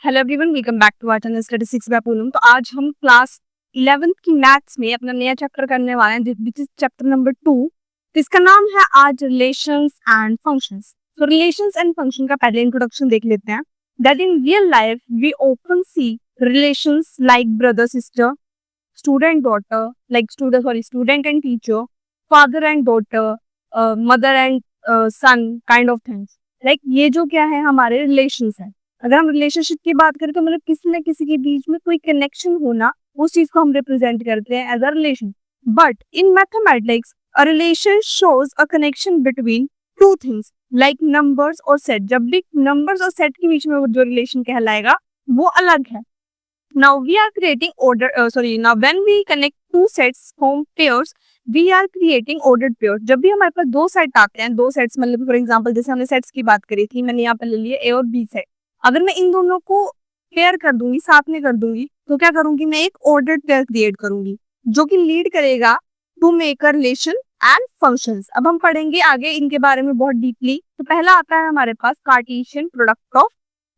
Hello everyone, welcome back to our channel statistics by Poonam. तो आज हम क्लास 11th की मैथ्स में अपना नया चैप्टर करने वाले हैं, विच इज चैप्टर नंबर 2। तो इसका नाम है आज रिलेशंस एंड फंक्शंस। तो रिलेशंस एंड फंक्शन का पहले इंट्रोडक्शन देख लेते हैं। That in real life we often see relations like brother sister, student daughter, like student and teacher, father and daughter, mother and son kind of things. Like ये जो क्या है हमारे रिलेशंस है। अगर हम रिलेशनशिप की बात करें तो मतलब किसी न किसी के बीच में कोई कनेक्शन होना, उस चीज को हम रिप्रेजेंट करते हैं as a relation. But in mathematics a relation shows a connection between two things like numbers और सेट। जब भी नंबर्स और सेट के बीच में वो जो रिलेशन कहलाएगा वो अलग है। Now we are creating now when we connect two sets from pairs, we are creating ordered pairs. जब भी हमारे पास दो सेट आते हैं, दो सेट्स मतलब फॉर एग्जांपल जैसे हमने सेट्स की बात करी थी, मैंने यहाँ पे ले लिया ए और बी सेट। अगर मैं इन दोनों को पेयर कर दूंगी, साथ में कर दूंगी, तो क्या करूंगी, मैं एक ऑर्डर्ड पेयर क्रिएट करूंगी जो कि लीड करेगा to make a relation and functions. अब हम पढ़ेंगे आगे इनके बारे में बहुत डीपली। तो पहला आता है हमारे पास कार्टेशियन प्रोडक्ट ऑफ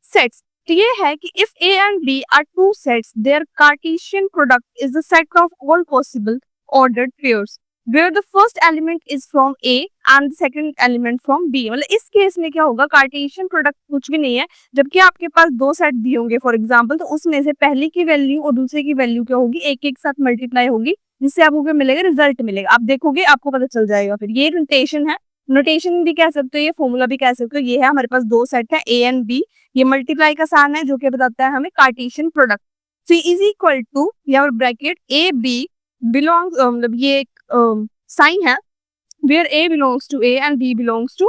सेट्स। तो ये है कि if A and B are two sets, their Cartesian product is the set of all possible ordered pairs, where the first element is from A and the second element from B। मतलब इस case में क्या होगा, Cartesian product कुछ भी नहीं है। जबकि आपके पास दो सेट दिए होंगे फॉर एग्जांपल, तो उसमें से पहले की वैल्यू और दूसरे की वैल्यू क्या होगी, एक एक साथ मल्टीप्लाई होगी, जिससे आपको क्या मिलेगा, रिजल्ट मिलेगा। आप देखोगे आपको पता चल जाएगा। फिर ये नोटेशन है, नोटेशन भी कह सकते हो, ये फॉर्मूला भी कह सकते हो। ये है हमारे पास दो सेट है ए एंड बी, ये मल्टीप्लाई का साइन है जो कि बताता है हमें Cartesian product. C is equal to यहाँ ब्रैकेट ए बी बिलोंग, मतलब ये एक साइन है where A belongs to A and B belongs to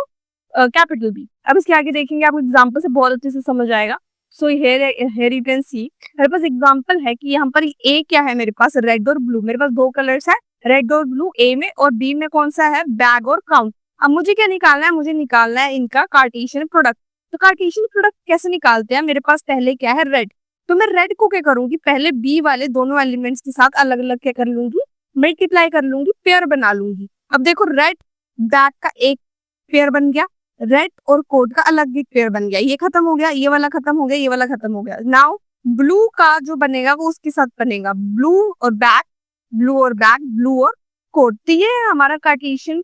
capital B. अब इसके आगे देखेंगे, आपको एग्जांपल से बहुत अच्छे से समझ आएगा। सो हियर यू कैन सी, मेरे पास एग्जांपल है कि यहाँ पर ए क्या है, मेरे पास रेड और ब्लू। मेरे पास दो कलर्स है, रेड और ब्लू, ए में, और बी में कौन सा है, बैग और काउंट। अब मुझे क्या निकालना है, मुझे निकालना है इनका कार्टेशियन प्रोडक्ट। तो कार्टेशियन प्रोडक्ट कैसे निकालते हैं, मेरे पास पहले क्या है, रेड। तो मैं रेड को क्या करूंगी, पहले बी वाले दोनों एलिमेंट्स के साथ अलग अलग क्या कर लूंगी, मल्टीप्लाई कर लूंगी, पेयर बना लूंगी। अब देखो रेड बैग का एक पेयर बन गया, रेड और कोट का अलग एक पेयर बन गया, ये खत्म हो गया, ये वाला खत्म हो गया, ये वाला खत्म हो गया। नाउ ब्लू का जो बनेगा वो उसके साथ बनेगा, ब्लू और बैग, ब्लू और बैग, ब्लू और कोट। तो ये हमारा कार्टेशियन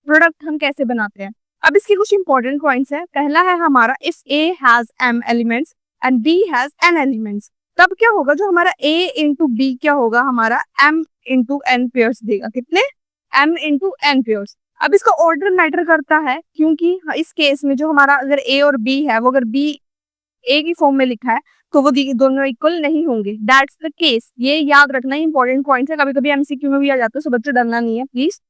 प्रोडक्ट हम कैसे बनाते हैं। अब इसके कुछ इंपॉर्टेंट पॉइंट्स है। पहला है हमारा if A has M elements and B has N elements, तब क्या होगा, जो हमारा ए इंटू बी क्या होगा, हमारा एम इंटू एन पेयर्स देगा। कितने, एम इंटू एन पेयर्स। अब इसका ऑर्डर मैटर करता है, क्योंकि इस केस में जो हमारा अगर ए और बी है, वो अगर बी ए की फॉर्म में लिखा है तो वो दोनों इक्वल नहीं होंगे। दैट्स द केस, ये याद रखना इंपॉर्टेंट पॉइंट है, कभी कभी एमसीक्यू में भी आ जाता है, सो बच्चे डरना नहीं है प्लीज।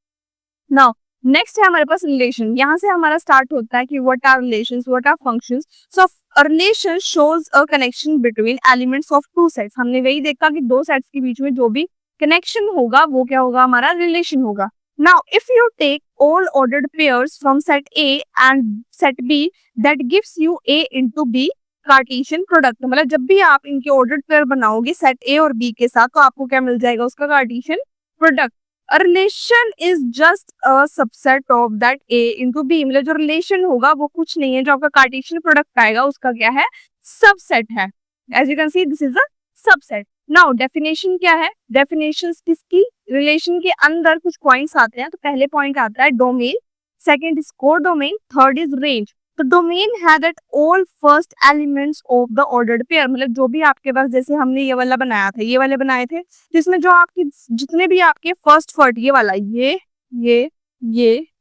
नाउ नेक्स्ट है हमारे पास रिलेशन। यहाँ से हमारा स्टार्ट होता है कि what are relations, what are functions. So a relation shows a connection between elements of two sets. हमने वही देखा कि दो सेट्स के बीच में जो भी कनेक्शन होगा वो क्या होगा, हमारा रिलेशन होगा। Now if you take all ordered pairs from set A and set B, that gives you A into B Cartesian product. मतलब जब भी आप इनके ऑर्डर्ड पेयर बनाओगे सेट ए और बी के साथ, तो आपको क्या मिल जाएगा, उसका Cartesian product. A relation is just a subset of that A into B। मतलब जो रिलेशन होगा वो कुछ नहीं है, जो आपका कार्टेशियन प्रोडक्ट आएगा उसका क्या है, सबसेट है। As you can see this is a subset. Now definition क्या है, डेफिनेशन किसकी, रिलेशन के अंदर कुछ पॉइंट्स आते हैं। तो पहले पॉइंट आता है domain, second is codomain, third is range. तो डोमेन है that all first elements of the ordered pair. मतलब जो भी आपके पास, जैसे हमने ये वाला बनाया था, ये वाले बनाए थे, जिसमें जो आपकी जितने भी आपके फर्स्ट फर्ट, ये वाला, ये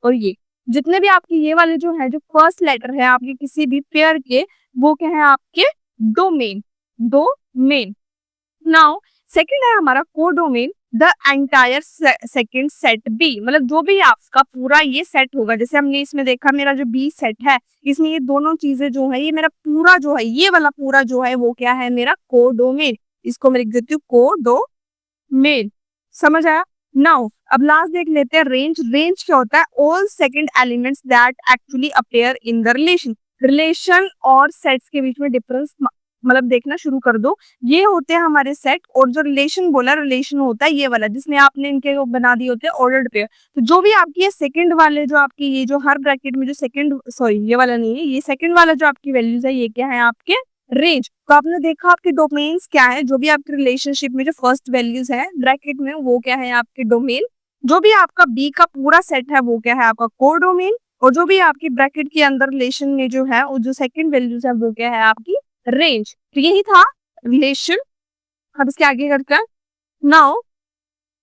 और ये, जितने भी आपके ये वाले जो है, जो फर्स्ट लेटर है आपके किसी भी पेयर के, वो क्या है, आपके डोमेन, डोमेन। नाउ सेकंड है हमारा codomain, the entire second set B. मतलब जो भी आपका पूरा ये सेट होगा, जैसे हमने इसमें देखा मेरा जो बी सेट है, इसमें ये दोनों चीजें जो है, ये मेरा पूरा जो है, ये वाला पूरा जो है वो क्या है, मेरा कोडोमेन। इसको मैं लिख देती हूँ कोडोमेन। समझ आया। नाउ अब लास्ट देख लेते हैं रेंज। रेंज क्या होता है, all second elements that actually appear in the relation. Relation और सेट्स के बीच में डिफरेंस मतलब देखना शुरू कर दो। ये होते हैं हमारे सेट, और जो रिलेशन बोला, रिलेशन होता है ये वाला जिसमें आपने इनके बना दिए होते हैं ऑर्डर्ड पेयर। तो जो भी आपकी ये सेकंड वाले, जो आपकी ये जो हर ब्रैकेट में जो सेकंड, सॉरी ये वाला नहीं है, ये सेकंड वाला जो आपकी वैल्यूज है, ये क्या है, आपके रेंज, तो आपने देखा आपके डोमेन्स क्या है, जो भी आपके रिलेशनशिप में जो फर्स्ट वैल्यूज है ब्रैकेट में वो क्या है आपके डोमेन, जो भी आपका बी का पूरा सेट है वो क्या है आपका कोर डोमेन, और जो भी आपकी ब्रैकेट के अंदर रिलेशन में जो है वो जो सेकंड वैल्यूज है वो क्या है आपकी रेंज। तो यही था रिलेशन। अब इसके आगे करते हैं। Now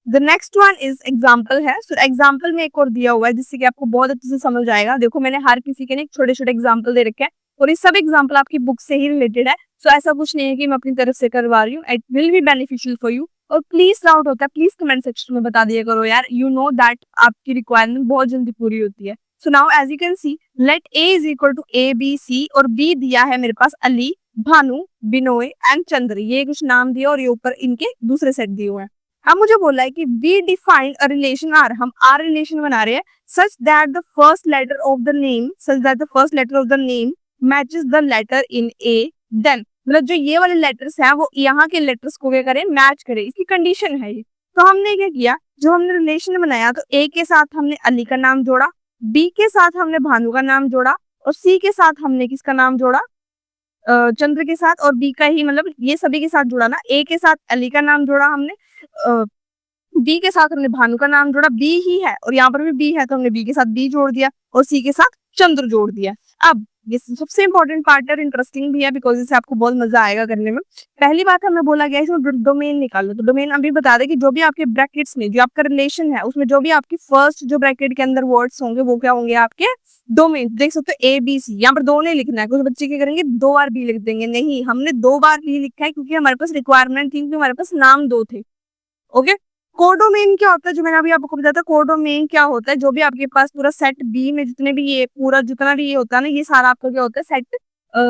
the next one is example है। सो एग्जाम्पल में एक और दिया हुआ है जिससे कि आपको बहुत अच्छे से समझ आएगा। देखो मैंने हर किसी के लिए छोटे छोटे एग्जाम्पल दे रखे हैं और ये सब एग्जाम्पल आपकी बुक से ही रिलेटेड है। सो ऐसा कुछ नहीं है कि मैं अपनी तरफ से करवा रही हूँ, it will be beneficial for you. और प्लीज डाउट होता है प्लीज कमेंट सेक्शन में बता दिया करो यार, यू नो दैट आपकी रिक्वायरमेंट बहुत जल्दी पूरी होती है। So now as you can see let A is equal to A B C, और बी दिया है मेरे पास अली, भानु, बिनोय एंड चंद्र, ये कुछ नाम दिया और ये ऊपर इनके दूसरे सेट दिए हुए हैं। हम मुझे बोला है कि we defined a relation R, हम आर रिलेशन बना रहे हैं such that the first letter of the name, such that the first letter of the name matches the letter in A, then मतलब जो ये वाले लेटर्स हैं वो यहाँ के लेटर्स को क्या करें मैच करें, इसकी कंडीशन है ये। तो हमने क्या किया, जब हमने रिलेशन बनाया तो ए के साथ हमने अली का नाम जोड़ा, बी के साथ हमने भानु का नाम जोड़ा, और सी के साथ हमने किसका नाम जोड़ा, चंद्र के साथ, और बी का ही मतलब ये सभी के साथ जुड़ा ना, ए के साथ अली का नाम जोड़ा हमने, बी के साथ हमने भानु का नाम जोड़ा, बी ही है और यहाँ पर भी बी है तो हमने बी के साथ बी जोड़ दिया और सी के साथ चंद्र जोड़ दिया। अब ये सबसे इंपॉर्टेंट पार्ट है, इंटरेस्टिंग भी है बिकॉज इससे आपको बहुत मजा आएगा करने में। पहली बात हमें बोला गया है इसमें डोमेन निकालो, तो डोमेन अभी बता दें कि जो भी आपके ब्रैकेट्स में जो आपका रिलेशन है उसमें जो भी आपकी फर्स्ट जो ब्रैकेट के अंदर वर्ड्स होंगे वो क्या होंगे आपके डोमेन। देख सकते हो ए बी सी, यहाँ पर दो नहीं लिखना है, कुछ बच्चे क्या करेंगे 2 बार बी लिख देंगे, नहीं हमने 2 बार बी लिखा है क्योंकि हमारे पास रिक्वायरमेंट थी, क्योंकि हमारे पास नाम 2 थे। ओके, कोडोमेन क्या होता है, जो मैंने अभी आपको बताया था कोडोमेन क्या होता है, जो भी आपके पास पूरा सेट बी में जितने भी ये पूरा जितना भी ये होता है ना, ये सारा आपका क्या होता है सेट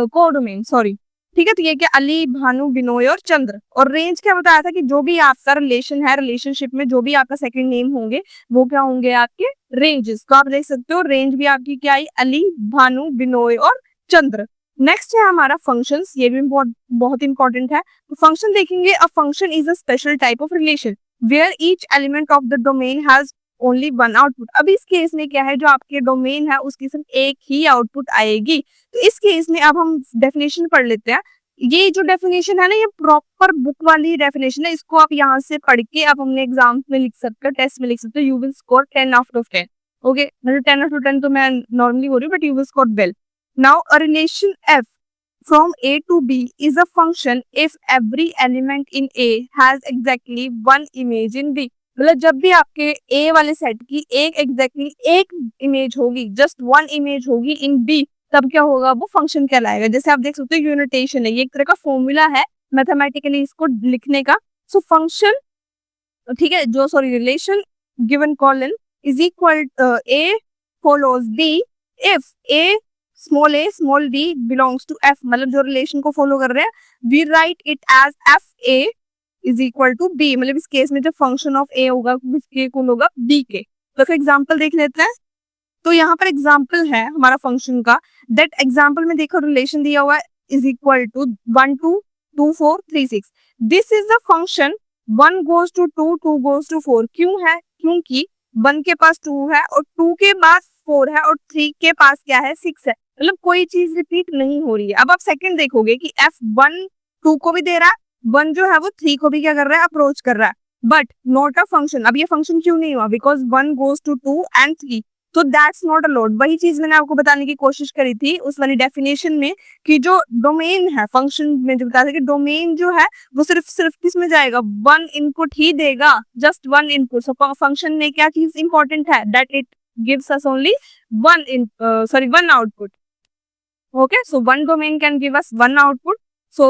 कोडोमेन, सॉरी ठीक है। तो ये क्या अली, भानु, बिनोय और चंद्र, और रेंज क्या बताया था कि जो भी आपका रिलेशन है रिलेशनशिप में जो भी आपका सेकंड नेम होंगे वो क्या होंगे आपके रेंजेस। तो आप देख सकते हो रेंज भी आपकी क्या आई, अली, भानु, बिनोय और चंद्र। नेक्स्ट है हमारा फंक्शंस, ये भी बहुत इंपॉर्टेंट है। तो फंक्शन देखेंगे, a function is a special type of relation where each element of the domain has only one output. अब इस केस में क्या है, जो आपके डोमेन है उसकी सिर्फ एक ही आउटपुट आएगी। तो इस केस में अब हम डेफिनेशन पढ़ लेते हैं। ये जो डेफिनेशन है ना, ये प्रॉपर बुक वाली डेफिनेशन है, इसको आप यहाँ से पढ़ के आप अपने एग्जाम में लिख सकते हो, टेस्ट में लिख सकते हो, you will score 10 out of 10। Okay, मतलब 10 आउट ऑफ 10 तो मैं नॉर्मली हो रही हूँ, but you will score well. Now a relation F from A to B is a function if every element in A has exactly one image in B। मतलब जब भी आपके A वाले सेट की एक इमेज होगी, जस्ट वन इमेज होगी इन B, तब क्या होगा वो फंक्शन कहलाएगा। जैसे आप देख सकते हो यूनिटेशन है, ये एक तरह का फॉर्मूला है मैथमेटिकली इसको लिखने का। सो फंक्शन ठीक है, जो sorry relation given colon is equal A follows B if A small A small D belongs to F, मतलब जो रिलेशन को फॉलो कर रहे हैं we write it as F A is equal to B, मतलब इस केस में जो फंक्शन ऑफ ए होगा किसके इक्वल होगा बी के। तो एग्जांपल देख लेते हैं। तो यहाँ पर एग्जांपल है हमारा फंक्शन का, दैट एग्जांपल में देखो रिलेशन दिया हुआ है is equal to 1 2 2 4 3 6। This is the function 1 goes to 2 2 goes to 4। क्यों है, क्योंकि 1 के पास 2 है और 2 के पास 4 है और 3 के पास क्या है 6 है, मतलब कोई चीज रिपीट नहीं हो रही है। अब आप सेकंड देखोगे कि F1 2 को भी दे रहा है, 1 जो है वो 3 को भी क्या कर रहा है अप्रोच कर रहा है, बट नॉट अ फंक्शन। अब ये फंक्शन क्यों नहीं हुआ, बिकॉज 1 goes to 2 and 3, तो दैट्स नॉट अ लोड। वही चीज मैंने आपको बताने की कोशिश करी थी उस वाली डेफिनेशन में कि जो डोमेन है फंक्शन में, जो बताया था कि डोमेन जो है वो सिर्फ किस में जाएगा, 1 इनपुट ही देगा, जस्ट 1 इनपुट। सो फंक्शन में क्या चीज इंपॉर्टेंट है, that it gives us only 1 output. Okay, so 1 domain can give us 1 output. So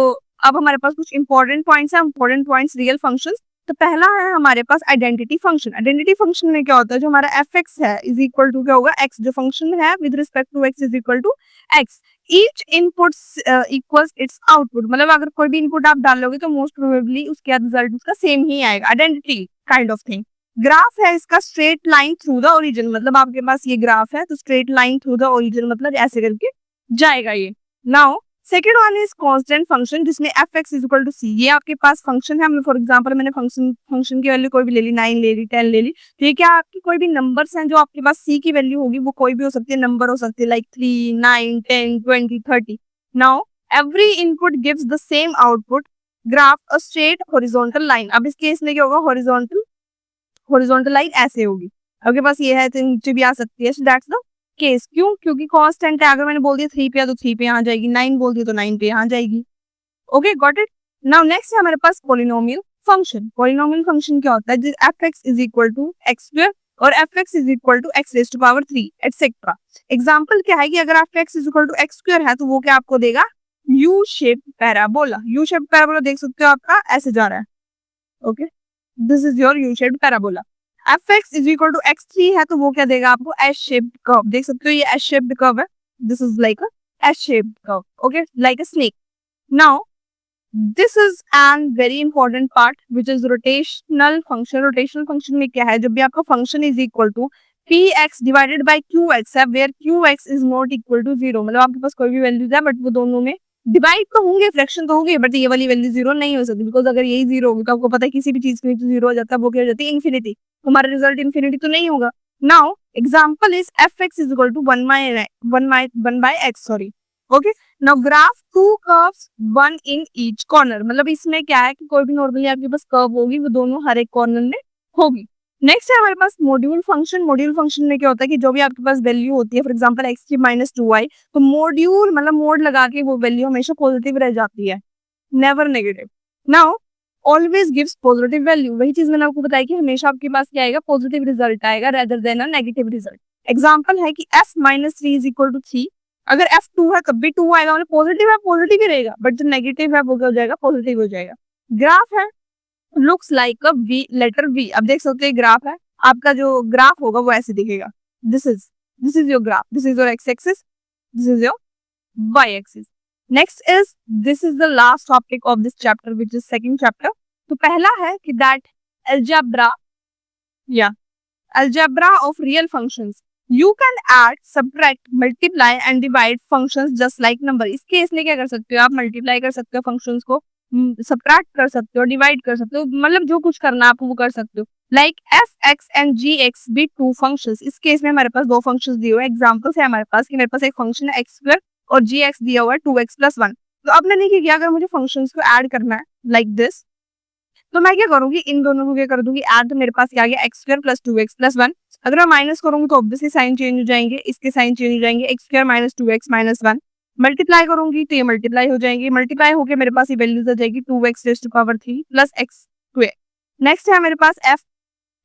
अब हमारे पास कुछ इंपॉर्टेंट पॉइंट्स हैं, इंपॉर्टेंट पॉइंट्स रियल फंक्शंस। तो पहला है हमारे पास आइडेंटिटी फंक्शन। आइडेंटिटी फंक्शन में क्या होता है, जो हमारा एफ एक्स है इज इक्वल टू क्या होगा एक्स, जो फंक्शन है with respect to x is equal to x. Each input equals it's output, मतलब अगर कोई भी इनपुट आप डालोगे तो मोस्ट प्रोबेबली उसके रिजल्ट उसका सेम ही आएगा, identity kind of thing. Graph है इसका straight line through the origin, मतलब आपके पास ये ग्राफ है तो straight line through the origin मतलब ऐसे करके जाएगा ये। Now second one is constant function जिसमें f x is equal to c. ये आपके पास फंक्शन है, फॉर एग्जांपल मैंने फंक्शन की वैल्यू कोई भी ले ली, 9 ले ली, 10 ले ली, तो ये क्या आपकी कोई भी नंबर्स हैं जो आपके पास सी की वैल्यू होगी वो कोई भी हो सकती है, नंबर हो सकती है like 3 9 10 20 30। Now every input gives the same output, graph a straight horizontal line. अब इस केस में क्या होगा, हॉरिजॉन्टल लाइन ऐसे होगी, आपके पास ये है तो नीचे भी आ सकती है, सो दैट्स द केस। क्यों? क्योंकि कांस्टेंट है, अगर मैंने बोल दिया 3 पे है तो 3 पे यहाँ जाएगी, 9 बोल दिया तो 9 पे यहाँ जाएगी। Okay, got it. Now next है हमारे पास पॉलिनोमियल फंक्शन। पॉलिनोमियल फंक्शन क्या होता है, f x is equal to x square और f x is equal to x raise to power 3 etcetera. Example क्या है कि अगर f x is equal to x square है तो वो क्या आपको देगा, U shape parabola. U shape parabola देख सकते हो, आपका ऐसे जा रहा है। Okay, this is your U shape parabola. F x is equal to X 3 है तो वो क्या देगा आपको, एस शेप कर्व। देख सकते हो ये एस शेप कर्व है, this is like a S shape curve. Okay, like a snake. Now this is an very important part which is rotational function. Rotational function में क्या है, जब भी आपका function is equal to p x divided by q x है, where q x is not equal to 0, मतलब आपके पास कोई भी वैल्यूज है बट वो दोनों में डिवाइड तो होंगे, फ्रैक्शन तो होंगे, बट ये वाली वैल्यू 0 नहीं हो सकती, बिकॉज अगर यही 0 होगी तो आपको पता है किसी भी चीज के नीचे 0 हो जाता है, वो क्या हो जाती है, इन्फिनिटी। हमारा रिजल्ट इन्फिनिटी तो नहीं होगा। Now example is F x is equal to 1 by X, sorry. Okay, now graph two curves, one in each corner. मतलब इसमें क्या है कि कोई भी नॉर्मली आपके पास कर्व होगी, वो दोनों हर एक कॉर्नर में होगी। नेक्स्ट है हमारे पास मॉड्यूल फंक्शन। मॉड्यूल फंक्शन में क्या होता है कि जो भी आपके पास वैल्यू होती है, फॉर एग्जांपल एक्स की माइनस 2y, तो मॉड्यूल मतलब मोड लगा के वो वैल्यू हमेशा पॉजिटिव रह जाती है, never negative. Now always gives positive value. वही चीज मैंने आपको बताई कि हमेशा आपके पास क्या आएगा, पॉजिटिव रिजल्ट आएगा rather than a negative result. Example है कि f minus 3 is equal to 3, अगर f2 है तब भी 2 आएगा, मतलब पॉजिटिव है पॉजिटिव ही रहेगा, बट जो नेगेटिव है वो क्या हो जाएगा, पॉजिटिव हो जाएगा। ग्राफ है, looks like a V, letter V. अब देख सकते हैं ग्राफ है, आपका जो ग्राफ होगा वो ऐसे दिखेगा, this is your graph, this is your X axis, this is your Y axis. Next is, this is the last topic of this chapter which is second chapter. तो पहला है कि दैट अलजेब्रा या algebra of real functions, you can add, subtract, multiply and divide functions just like number. इसके इसलिए क्या कर सकते हो आप, मल्टीप्लाई कर सकते हो फंक्शंस को, सब्ट्रैक्ट कर सकते हो, डिवाइड कर सकते हो, मतलब जो कुछ करना है आप वो कर सकते हो। Like F X and G X be two functions. इस केस में हमारे पास दो फंक्शंस दिए हुए हैं। एग्जांपल्स है हमारे पास कि मेरे पास एक फंक्शन है एक्स स्क्वायर और जी एक्स दिया हुआ है 2x + 1। तो अब मैंने क्या किया, अगर मुझे फंक्शंस को ऐड करना है लाइक दिस, तो मैं क्या करूंगी, इन दोनों को क्या कर दूंगी ऐड, तो मेरे पास क्या आ गया एक्स स्क्वायर प्लस 2x + 1। अगर मैं माइनस करूंगी तो ऑब्वियसली साइन चेंज हो जाएंगे, इसके साइन चेंज हो जाएंगे, x square minus 2x minus 1। Multiply करूंगी तो ये मल्टीप्लाई हो जाएंगे, मल्टीप्लाई होकर मेरे पास ये वैल्यूज आ जाएगी 2x⁻³ plus x square. Next है मेरे पास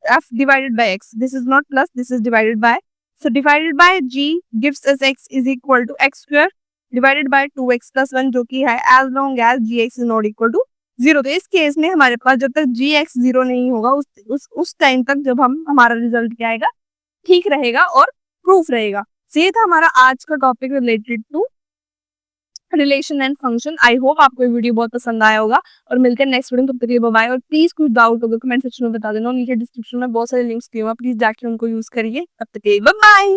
f divided by x, this is not plus, this is divided by, so divided by g gives us x is equal to x square divided by 2x + 1, जो कि है as long as gx is not equal to 0। तो इस case में हमारे पास जब तक gx 0 नहीं होगा उस टाइम तक जब हमारा रिजल्ट क्या आएगा, ठीक रहेगा और प्रूफ रहेगा। तो ये था हमारा आज का topic related to relation and function. I hope आपको ये वीडियो बहुत पसंद आया होगा और मिलते हैं नेक्स्ट वीडियो में, तब तक के लिए बाय। और प्लीज कुछ डाउट होगा कमेंट सेक्शन में बता देना, नीचे डिस्क्रिप्शन में बहुत सारे लिंक्स दिए हुए हैं, प्लीज जाके उनको यूज करिए। तब तक के लिए बाय।